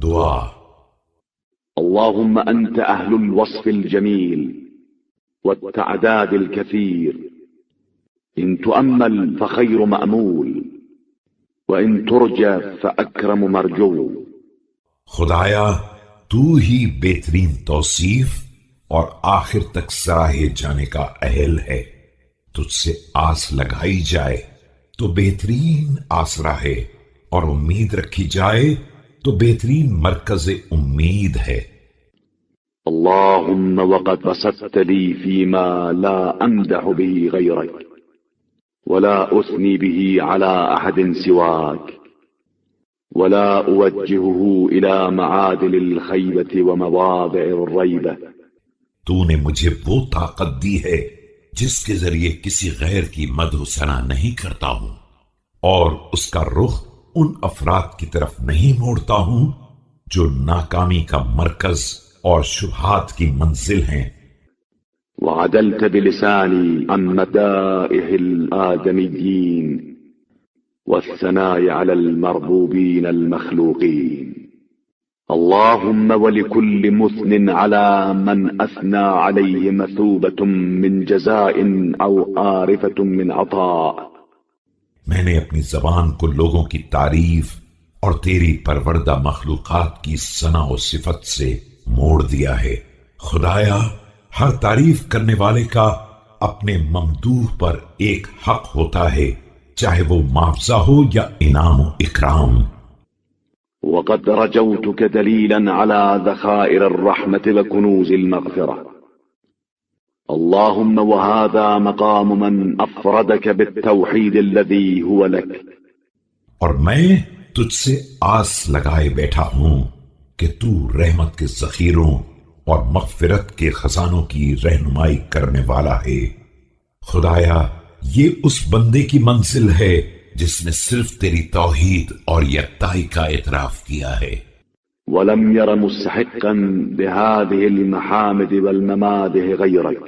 دعا. اللهم أنت أهل الوصف الجميل والتعداد الكثير، إن تؤمل فخير مأمول، وإن ترجى فأكرم مرجو. خدایا تو ہی بہترین توصیف اور آخر تک سراہے جانے کا اہل ہے. تجھ سے آس لگائی جائے تو بہترین آسرا ہے، اور امید رکھی جائے تو بہترین مرکز امید ہے. اللهم وقد بسطت لي فيما لا أمدح به غيرك ولا أثني به على أحد سواك، ولا أوجهه إلى معادل الخيبة ومواضع الريبة. تو نے مجھے وہ طاقت دی ہے جس کے ذریعے کسی غیر کی مدح و ثنا نہیں کرتا ہوں، اور اس کا رخ ان افراد کی طرف نہیں موڑتا ہوں جو ناکامی کا مرکز اور شبہات کی منزل ہیں. وعدلت بلساني عن مدائح الآدميين والثناء على المربوبين المخلوقين. اللهم ولكل مثن على من أثنى عليه مثوبة من جزاء أو عارفة من عطاء. میں نے اپنی زبان کو لوگوں کی تعریف اور تیری پروردہ مخلوقات کی ثنا و صفت سے موڑ دیا ہے. خدایا ہر تعریف کرنے والے کا اپنے ممدوح پر ایک حق ہوتا ہے، چاہے وہ معاوضہ ہو یا انعام و اکرام. وقد رجوتك دليلا على ذخائر الرحمة وكنوز المغفرة. اللهم وهذا مقام من أفردك بالتوحيد الذي هو لك. اور میں تجھ سے آس لگائے بیٹھا ہوں کہ تو رحمت کے ذخیروں اور مغفرت کے خزانوں کی رہنمائی کرنے والا ہے. خدایا یہ اس بندے کی منزل ہے جس نے صرف تیری توحید اور یکتائی کا اعتراف کیا ہے. ولم ير مستحقا بهذه المحامد والممادح غيرك،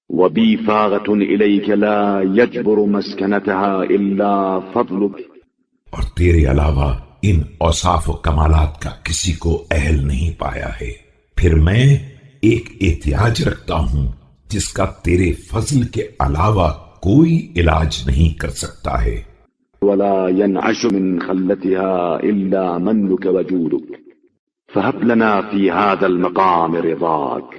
وبي فاغة إليك لا يجبر مسكنتها إلا فضلك. اور تیرے علاوہ ان اوصاف و کمالات کا کسی کو اہل نہیں پایا ہے. پھر میں ایک احتیاج رکھتا ہوں جس کا تیرے فضل کے علاوہ کوئی علاج نہیں کر سکتا ہے. ولا ينعش من خلتها إلا منك وجودك، فهب لنا في هذا المقام رضاك،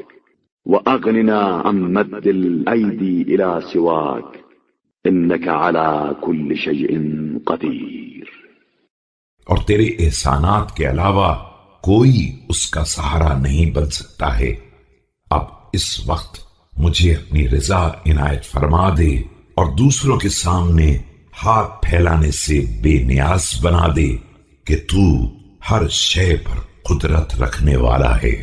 وأغننا عن مد الأيدي إلى سواك، إنك على كل شيء قدير. اور تیرے احسانات کے علاوہ کوئی اس کا سہارا نہیں بن سکتا ہے. اب اس وقت مجھے اپنی رضا عنایت فرما دے اور دوسروں کے سامنے ہاتھ پھیلانے سے بے نیاز بنا دے کہ تو ہر شے پر قدرت رکھنے والا ہے.